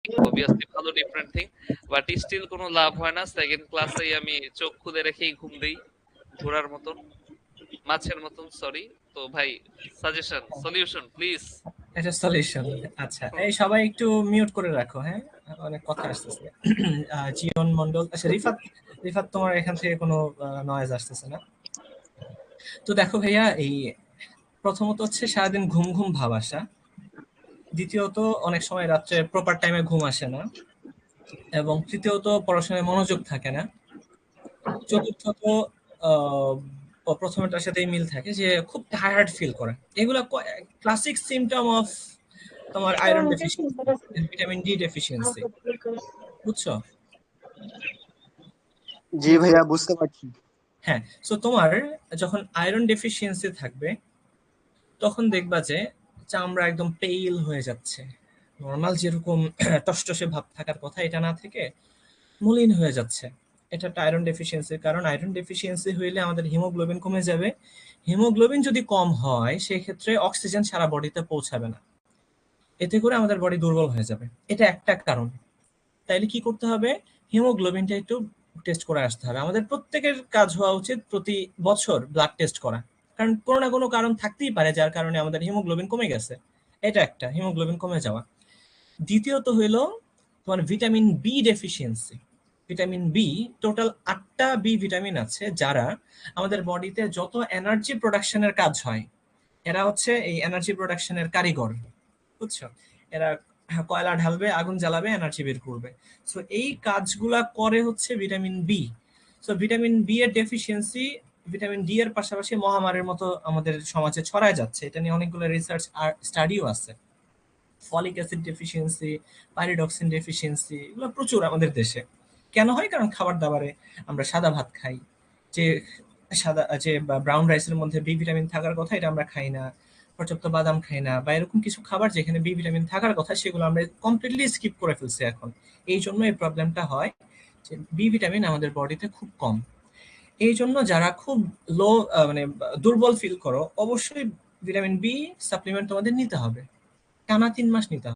Obviously ভালো different thing, but still কোনো লাভ হয় না। সেকেন্ড ক্লাসেই আমি চোখ খুলে রেখেই ঘুম দেই, ঘোড়ার মতন, মাছের মতন, সরি। তো ভাই, সাজেশন, সলিউশন প্লিজ। এটা সলিউশন। আচ্ছা, এই সবাই একটু মিউট করে রাখো, হ্যাঁ? অনেক কথা আসতেছে। জীবন মন্ডল, আচ্ছা রিফাত, রিফাত তোমার এখান থেকে কোনো নয়েজ আসতেছে না? তো দেখো ভাইয়া, এই প্রথমত হচ্ছে সারাদিন ঘুম ঘুম ভাব আসা, দ্বিতীয়ত অনেক সময় রাত্রে প্রপার টাইমে ঘুম আসে না, এবং তৃতীয়ত পড়াশোনায় মনোযোগ থাকে না, চতুর্থত আহ, প্রথমটার সাথেই মিল থাকে যে খুব টায়ার্ড ফিল করে। এগুলো ক্লাসিক সিমটম অফ তোমার iron deficiency, vitamin D deficiency, বুঝছো? জি ভাইয়া, বুঝতে পারছি। হ্যাঁ, সো তোমার যখন আয়রন ডেফিসিয়েন্সি থাকবে তখন দেখবা যে চামড়া একদম পেইল হয়ে যাচ্ছে, নর্মাল যেরকম টসটসে ভাব থাকার কথা এটা না থেকে মলিন হয়ে যাচ্ছে। এটা একটা আয়রন ডেফিসিয়েন্সির কারণ। আয়রন ডেফিসিয়েন্সি হইলে আমাদের হিমোগ্লোবিন কমে যাবে। হিমোগ্লোবিন যদি কম হয় সেক্ষেত্রে অক্সিজেন সারা বডিতে পৌঁছাবে না, এতে করে আমাদের বডি দুর্বল হয়ে যাবে। এটা একটা কারণ। তাইলে কি করতে হবে? হিমোগ্লোবিনটা একটু টেস্ট করে আসতে হবে। আমাদের প্রত্যেকের কাজ হওয়া উচিত প্রতি বছর ব্লাড টেস্ট করা, কারণ কোনো না কোনো কারণ থাকতেই পারে যার কারণে আমাদের হিমোগ্লোবিন কমে গেছে। এটা একটা, হিমোগ্লোবিন কমে যাওয়া। দ্বিতীয়ত হইল তোমার vitamin B deficiency. Vitamin B, total 8টা বি ভিটামিন আছে যারা আমাদের বডিতে যত এনার্জি প্রোডাকশনের কাজ হয়, এরা হচ্ছে এই এনার্জি প্রোডাকশনের কারিগর, বুঝছো? এরা কয়লা ঢালবে, আগুন জ্বালাবে, এনার্জি বের করবে। সো এই কাজগুলা করে হচ্ছে vitamin B. So vitamin B এর ডেফিসিয়েন্সি ভিটামিন ডি এর পাশাপাশি মহামারীর মতো আমাদের সমাজে ছড়ায় যাচ্ছে। এটা নিয়ে অনেকগুলো রিসার্চ আর স্টাডিও আছে। Folic acid deficiency, pyridoxine deficiency, এগুলো প্রচুর আমাদের দেশে। কেন হয়? কারণ খাবার দাবারে আমরা সাদা ভাত খাই, যে যে ব্রাউন রাইসের মধ্যে বি ভিটামিন থাকার কথা এটা আমরা খাই না, পর্যাপ্ত বাদাম খাই না, বা এরকম কিছু খাবার যেখানে বি ভিটামিন থাকার কথা সেগুলো আমরা কমপ্লিটলি স্কিপ করে ফেলছি এখন। এই জন্য এই প্রবলেমটা হয় যে বি ভিটামিন আমাদের বডিতে খুব কম। এই জন্য যারা খুব লো, মানে দুর্বল ফিল করো, অবশ্যই ভিটামিন বি সাপ্লিমেন্ট তোমাদের নিতে হবে, টানা 3 মাস নিতে হবে।